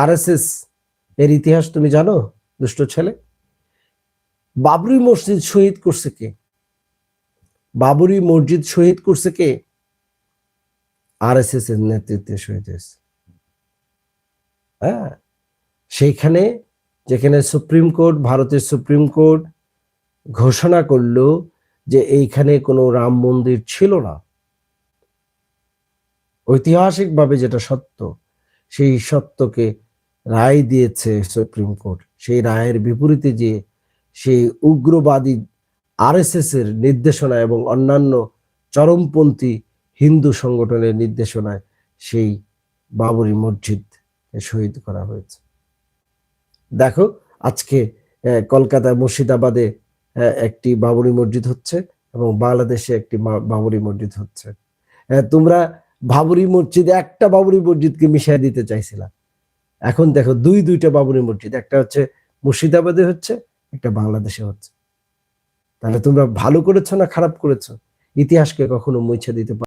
RSS এর ইতিহাস তুমি জানো দুষ্ট ছেলে? বাবরি মসজিদ শহীদ করছে কে? বাবরি মসজিদ শহীদ করছে কে? আরএসএস এর নেতৃত্বে শহীদ হয়েছে। হ্যাঁ, সেইখানে যেখানে সুপ্রিম কোর্ট, ভারতের সুপ্রিম কোর্ট ঘোষণা করলো যে এইখানে কোনো রাম মন্দির ছিল না, ঐতিহাসিকভাবে যেটা সত্য, সেই সত্যকে রায় দিয়েছে সুপ্রিম কোর্ট। সেই রায়ের বিপরীতে যে সেই উগ্রবাদী আরএসএস এর নির্দেশনা এবং অন্যান্য চরমপন্থী হিন্দু সংগঠনের নির্দেশনায় সেই বাবরি মসজিদ শহীদ করা হয়েছে। দেখো আজকে কলকাতায় মুর্শিদাবাদে একটি বাবরি মসজিদ হচ্ছে এবং বাংলাদেশে একটি বাবরি মসজিদ হচ্ছে। তোমরা বাবরি মসজিদ, একটা বাবরি মসজিদকে মিশিয়ে দিতে চাইছিলা, এখন দেখো দুইটা বাবরি মসজিদ, একটা হচ্ছে মুর্শিদাবাদে হচ্ছে, একটা বাংলাদেশে হচ্ছে। তাহলে তোমরা ভালো করেছো না খারাপ করেছো? ইতিহাসকে কখনো মুছে দিতে